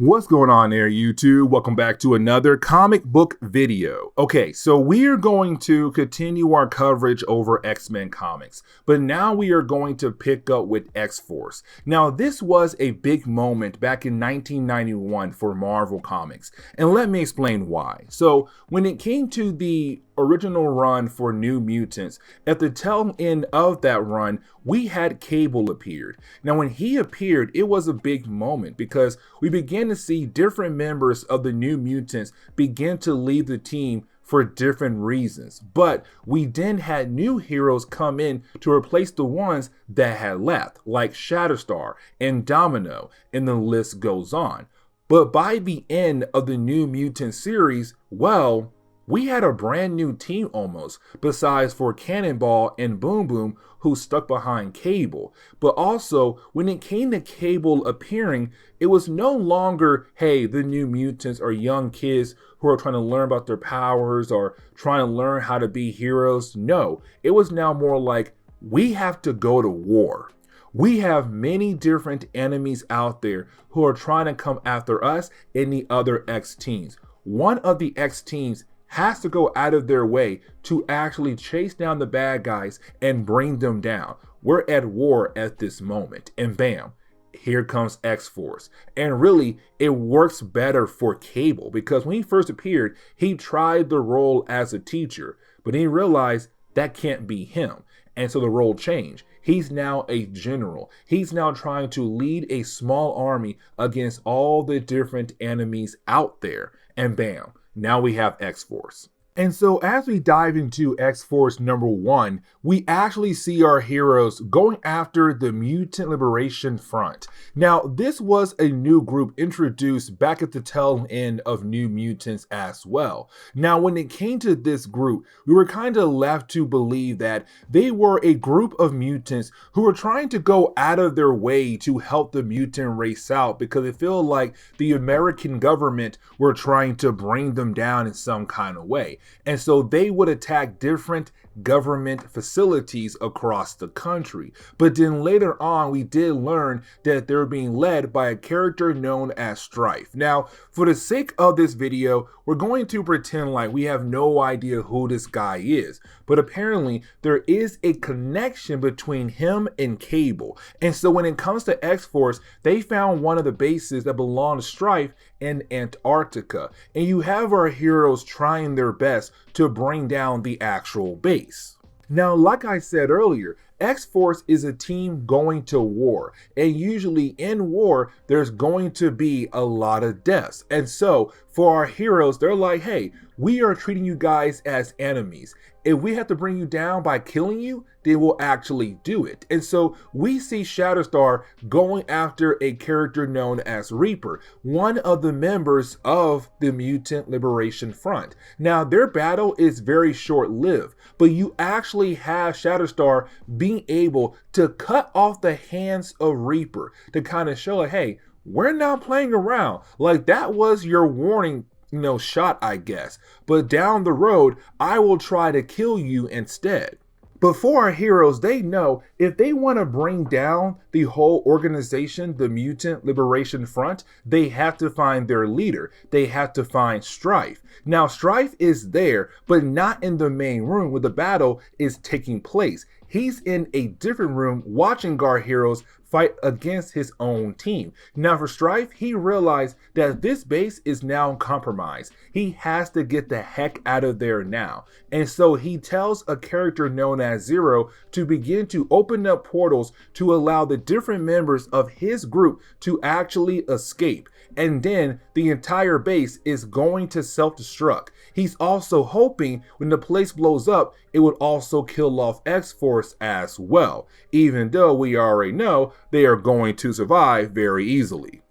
What's going on there, YouTube? Welcome back to another comic book video. Okay, so we are going to continue our coverage over X-Men comics, but now we are going to pick up with X-Force. Now, this was a big moment back in 1991 for Marvel Comics, and let me explain why. So, when it came to the original run for New Mutants, at the tail end of that run, we had Cable appeared. Now, when he appeared, it was a big moment because we began to see different members of the New Mutants begin to leave the team for different reasons. But we then had new heroes come in to replace the ones that had left, like Shatterstar and Domino, and the list goes on. But by the end of the New Mutant series, well, we had a brand new team almost, besides for Cannonball and Boom Boom, who stuck behind Cable. But also, when it came to Cable appearing, it was no longer, hey, the New Mutants are young kids who are trying to learn about their powers or trying to learn how to be heroes. No, it was now more like, we have to go to war. We have many different enemies out there who are trying to come after us and the other X teams. One of the X teams has to go out of their way to actually chase down the bad guys and bring them down. We're at war at this moment, and bam, here comes X-Force. And really, it works better for Cable because when he first appeared, he tried the role as a teacher, but he realized that can't be him. And so the role changed. He's now a general. He's now trying to lead a small army against all the different enemies out there. And bam, now we have X-Force. And so as we dive into X-Force number 1, we actually see our heroes going after the Mutant Liberation Front. Now, this was a new group introduced back at the tail end of New Mutants as well. Now, when it came to this group, we were kind of left to believe that they were a group of mutants who were trying to go out of their way to help the mutant race out because it felt like the American government were trying to bring them down in some kind of way. And so they would attack different government facilities across the country. But then later on, we did learn that they're being led by a character known as Strife. Now, for the sake of this video, we're going to pretend like we have no idea who this guy is. But apparently, there is a connection between him and Cable. And so when it comes to X-Force, they found one of the bases that belonged to Strife in Antarctica. And you have our heroes trying their best to bring down the actual base. Now, like I said earlier, X-Force is a team going to war, and usually in war, there's going to be a lot of deaths. And so for our heroes, they're like, hey, we are treating you guys as enemies. If we have to bring you down by killing you, they will actually do it. And so we see Shatterstar going after a character known as Reaper, one of the members of the Mutant Liberation Front. Now, their battle is very short-lived, but you actually have Shatterstar being able to cut off the hands of Reaper to kind of show like, hey, we're not playing around. Like, that was your warning, shot, I guess. But down the road, I will try to kill you instead. But for our heroes, they know if they want to bring down the whole organization, the Mutant Liberation Front, they have to find their leader. They have to find Strife. Now, Strife is there, but not in the main room where the battle is taking place. He's in a different room watching our heroes fight against his own team. Now for Strife, he realized that this base is now compromised. He has to get the heck out of there now. And so he tells a character known as Zero to begin to open up portals to allow the different members of his group to actually escape. And then the entire base is going to self-destruct. He's also hoping when the place blows up, it would also kill off X-Force as well, even though we already know they are going to survive very easily.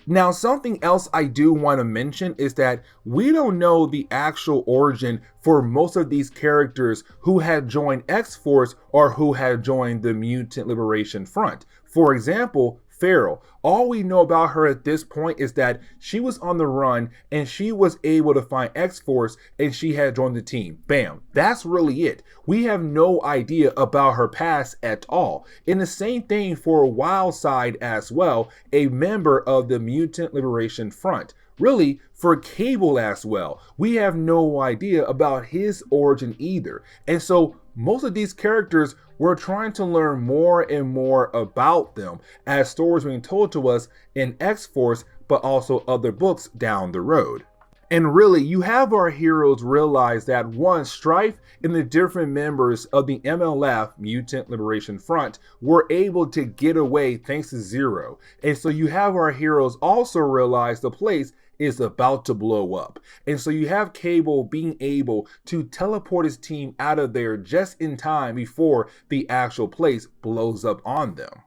Now, something else I do want to mention is that we don't know the actual origin for most of these characters who had joined X-Force or who had joined the Mutant Liberation Front. For example, feral. All we know about her at this point is that she was on the run and she was able to find X-Force and she had joined the team. Bam. That's really it. We have no idea about her past at all. And the same thing for Wildside as well, a member of the Mutant Liberation Front. Really, for Cable as well, we have no idea about his origin either. And so most of these characters, we're trying to learn more and more about them as stories being told to us in X-Force, but also other books down the road. And really, you have our heroes realize that one, Strife and the different members of the MLF, Mutant Liberation Front, were able to get away thanks to Zero. And so you have our heroes also realize the place is about to blow up. And so you have Cable being able to teleport his team out of there just in time before the actual place blows up on them.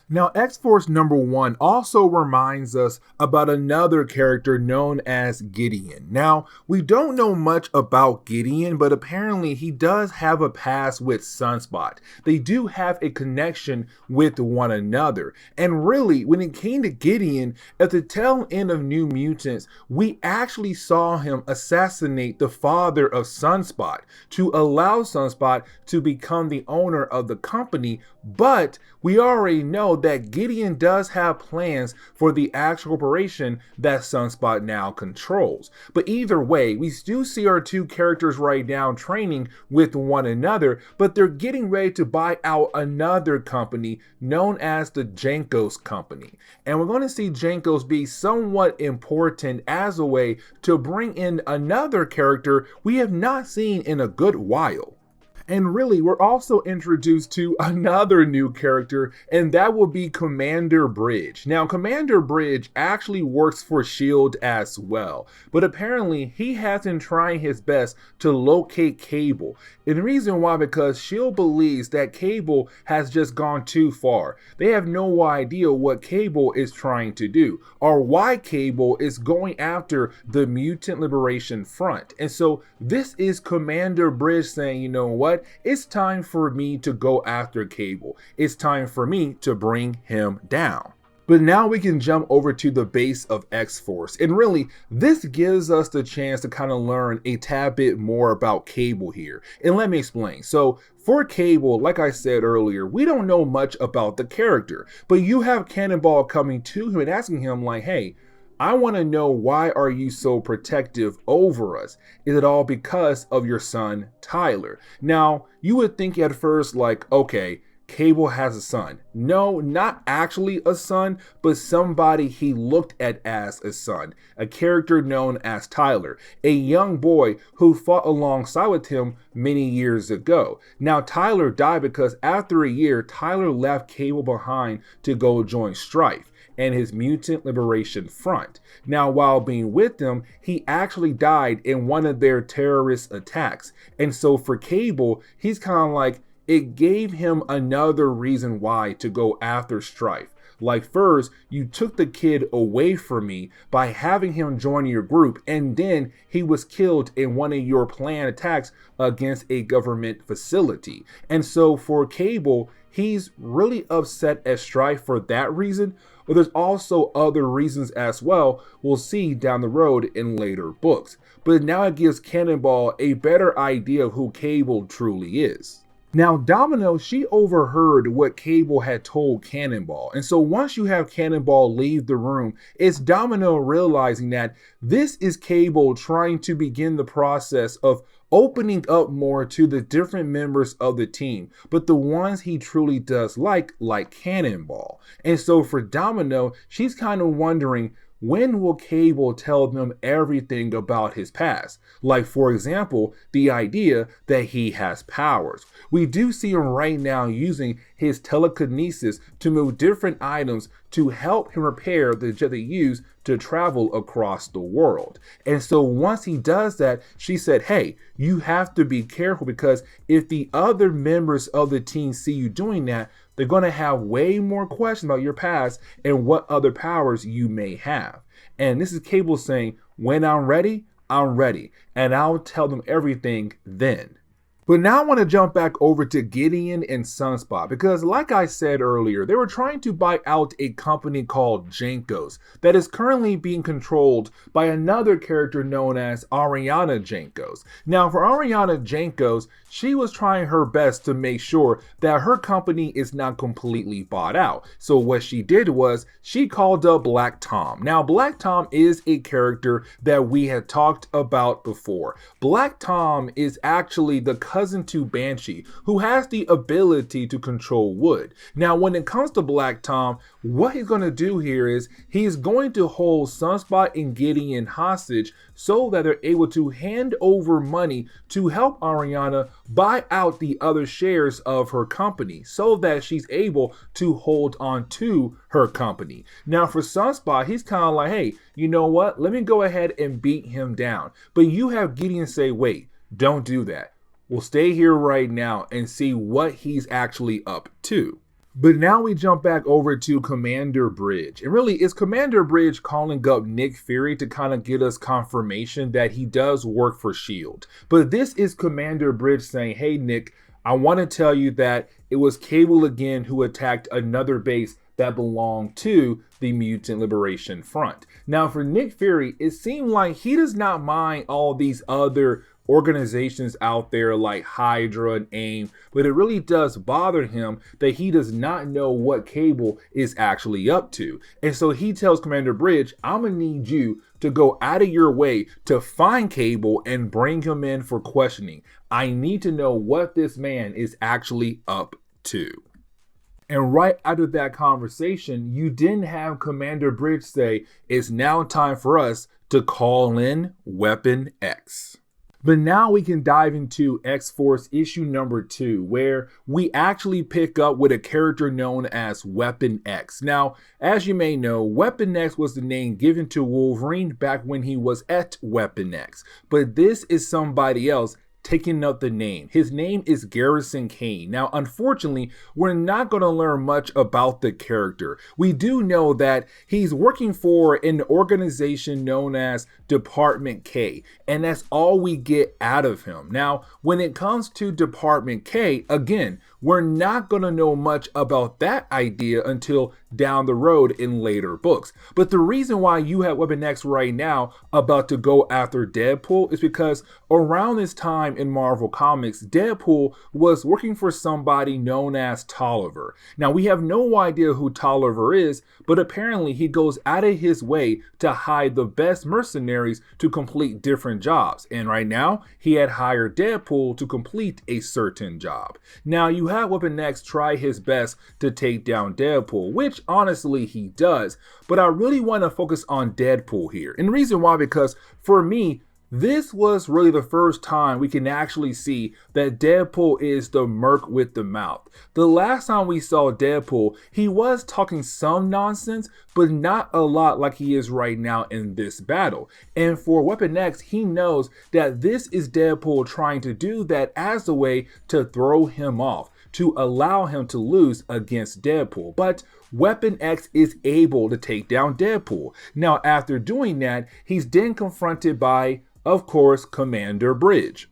Now, X-Force number 1 also reminds us about another character known as Gideon. Now, we don't know much about Gideon, but apparently he does have a past with Sunspot. They do have a connection with one another. And really, when it came to Gideon, at the tail end of New Mutants, we actually saw him assassinate the father of Sunspot to allow Sunspot to become the owner of the company. But we already know that Gideon does have plans for the actual corporation that Sunspot now controls. But either way, we do see our two characters right now training with one another, but they're getting ready to buy out another company known as the Jankos Company. And we're going to see Jankos be somewhat important as a way to bring in another character we have not seen in a good while. And really, we're also introduced to another new character, and that will be Commander Bridge. Now, Commander Bridge actually works for S.H.I.E.L.D. as well, but apparently he has been trying his best to locate Cable. And the reason why, because S.H.I.E.L.D. believes that Cable has just gone too far. They have no idea what Cable is trying to do, or why Cable is going after the Mutant Liberation Front. And so this is Commander Bridge saying, you know what? It's time for me to go after Cable. It's time for me to bring him down. But now we can jump over to the base of X-Force. And really, this gives us the chance to kind of learn a tad bit more about Cable here. And let me explain. So for Cable, like I said earlier, we don't know much about the character. But you have Cannonball coming to him and asking him like, hey, I want to know, why are you so protective over us? Is it all because of your son, Tyler? Now, you would think at first like, okay, Cable has a son. No, not actually a son, but somebody he looked at as a son. A character known as Tyler, a young boy who fought alongside with him many years ago. Now, Tyler died because after a year, Tyler left Cable behind to go join Strife and his Mutant Liberation Front. Now, while being with them, he actually died in one of their terrorist attacks. And so for Cable, he's kind of like, it gave him another reason why to go after Strife. Like, first, you took the kid away from me by having him join your group, and then he was killed in one of your planned attacks against a government facility. And so for Cable, he's really upset at Strife for that reason, but there's also other reasons as well we'll see down the road in later books. But now it gives Cannonball a better idea of who Cable truly is. Now, Domino, she overheard what Cable had told Cannonball. And so once you have Cannonball leave the room, it's Domino realizing that this is Cable trying to begin the process of opening up more to the different members of the team, but the ones he truly does like Cannonball. And so for Domino, she's kind of wondering, when will Cable tell them everything about his past? Like, for example, the idea that he has powers. We do see him right now using his telekinesis to move different items to help him repair the jet they use to travel across the world. And so once he does that, she said, hey, you have to be careful, because if the other members of the team see you doing that, they're going to have way more questions about your past and what other powers you may have. And this is Cable saying, when I'm ready, and I'll tell them everything then. But now I want to jump back over to Gideon and Sunspot because, like I said earlier, they were trying to buy out a company called Jankos that is currently being controlled by another character known as Ariana Jankos. Now, for Ariana Jankos, she was trying her best to make sure that her company is not completely bought out. So what she did was she called up Black Tom. Now, Black Tom is a character that we had talked about before. Black Tom is actually the cousin to Banshee, who has the ability to control wood. Now, when it comes to Black Tom, what he's going to do here is he's going to hold Sunspot and Gideon hostage so that they're able to hand over money to help Ariana buy out the other shares of her company so that she's able to hold on to her company. Now, for Sunspot, he's kind of like, hey, you know what? Let me go ahead and beat him down. But you have Gideon say, wait, don't do that. We'll stay here right now and see what he's actually up to. But now we jump back over to Commander Bridge. And really, it's Commander Bridge calling up Nick Fury to kind of get us confirmation that he does work for S.H.I.E.L.D. But this is Commander Bridge saying, hey, Nick, I want to tell you that it was Cable again who attacked another base that belonged to the Mutant Liberation Front. Now, for Nick Fury, it seemed like he does not mind all these other organizations out there like Hydra and AIM, but it really does bother him that he does not know what Cable is actually up to. And so he tells Commander Bridge, I'm gonna need you to go out of your way to find Cable and bring him in for questioning. I need to know what this man is actually up to. And right after that conversation, you didn't have Commander Bridge say, it's now time for us to call in Weapon X. But now we can dive into X-Force issue number 2, where we actually pick up with a character known as Weapon X. Now, as you may know, Weapon X was the name given to Wolverine back when he was at Weapon X. But this is somebody else taking up the name. His name is Garrison Kane. Now, unfortunately, we're not going to learn much about the character. We do know that he's working for an organization known as Department K, and that's all we get out of him. Now, when it comes to Department K, again, we're not going to know much about that idea until down the road in later books. But the reason why you have Weapon X right now about to go after Deadpool is because around this time in Marvel Comics, Deadpool was working for somebody known as Tolliver. Now, we have no idea who Tolliver is, but apparently he goes out of his way to hide the best mercenaries to complete different jobs. And right now, he had hired Deadpool to complete a certain job. Now, you have Weapon X try his best to take down Deadpool, which honestly he does. But I really want to focus on Deadpool here. And the reason why, because for me, this was really the first time we can actually see that Deadpool is the merc with the mouth. The last time we saw Deadpool, he was talking some nonsense, but not a lot like he is right now in this battle. And for Weapon X, he knows that this is Deadpool trying to do that as a way to throw him off, to allow him to lose against Deadpool. But Weapon X is able to take down Deadpool. Now, after doing that, he's then confronted by, of course, Commander Bridge.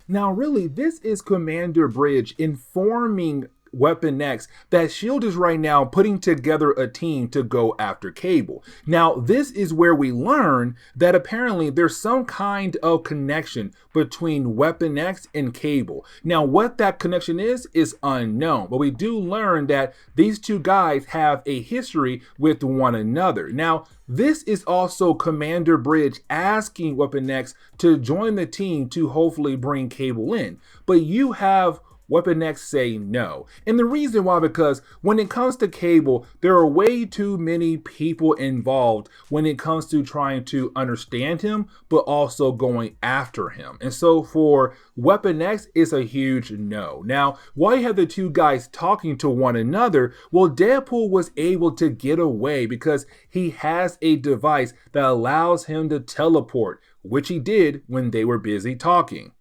Now, really, this is Commander Bridge informing Weapon X that S.H.I.E.L.D. is right now putting together a team to go after Cable. Now, this is where we learn that apparently there's some kind of connection between Weapon X and Cable. Now, what that connection is unknown, but we do learn that these two guys have a history with one another. Now, this is also Commander Bridge asking Weapon X to join the team to hopefully bring Cable in. But you have Weapon X say no. And the reason why, because when it comes to Cable, there are way too many people involved when it comes to trying to understand him, but also going after him. And so for Weapon X, it's a huge no. Now, while you have the two guys talking to one another, well, Deadpool was able to get away because he has a device that allows him to teleport, which he did when they were busy talking.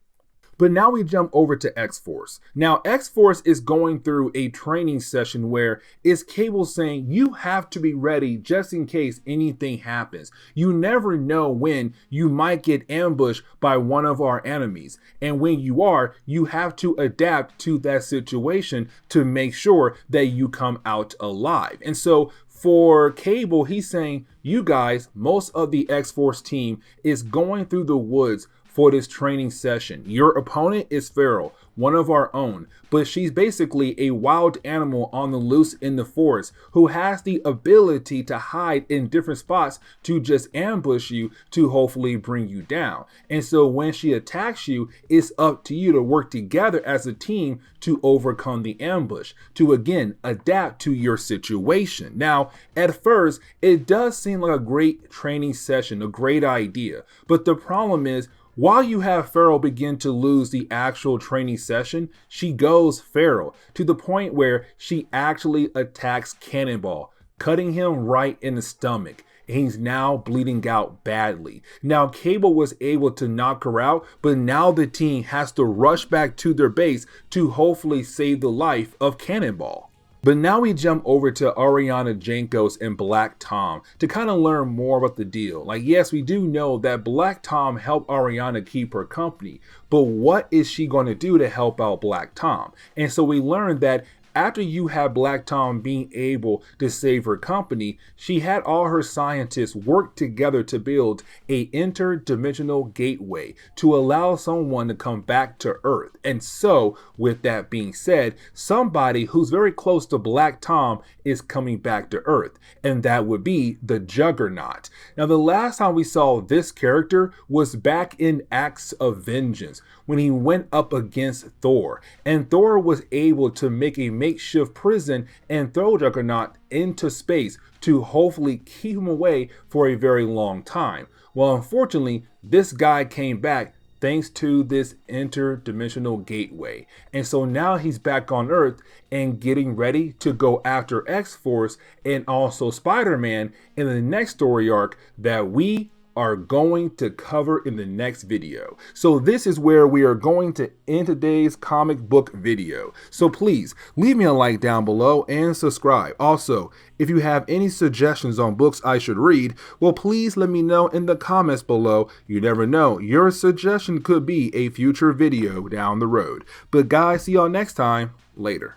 But now we jump over to X-Force. Now, X-Force is going through a training session where it's Cable saying you have to be ready just in case anything happens. You never know when you might get ambushed by one of our enemies. And when you are, you have to adapt to that situation to make sure that you come out alive. And so for Cable, he's saying, you guys, most of the X-Force team is going through the woods for this training session. Your opponent is Feral, one of our own, but she's basically a wild animal on the loose in the forest who has the ability to hide in different spots to just ambush you to hopefully bring you down. And so when she attacks you, it's up to you to work together as a team to overcome the ambush, to again adapt to your situation. Now, at first, it does seem like a great training session, a great idea, but the problem is, while you have Feral begin to lose the actual training session, she goes feral to the point where she actually attacks Cannonball, cutting him right in the stomach. And he's now bleeding out badly. Now, Cable was able to knock her out, but now the team has to rush back to their base to hopefully save the life of Cannonball. But now we jump over to Ariana Jankos and Black Tom to kind of learn more about the deal. Like, yes, we do know that Black Tom helped Ariana keep her company, but what is she going to do to help out Black Tom? And so we learned that after you have Black Tom being able to save her company, she had all her scientists work together to build an interdimensional gateway to allow someone to come back to Earth. And so, with that being said, somebody who's very close to Black Tom is coming back to Earth, and that would be the Juggernaut. Now, the last time we saw this character was back in Acts of Vengeance, when he went up against Thor, and Thor was able to make a makeshift prison and throw Juggernaut into space to hopefully keep him away for a very long time. Well, unfortunately, this guy came back thanks to this interdimensional gateway. And so now he's back on Earth and getting ready to go after X-Force and also Spider-Man in the next story arc that we are going to cover in the next video. So this is where we are going to end today's comic book video. So please leave me a like down below and subscribe. Also, if you have any suggestions on books I should read, well, please let me know in the comments below. You never know, your suggestion could be a future video down the road. But guys, see y'all next time. Later.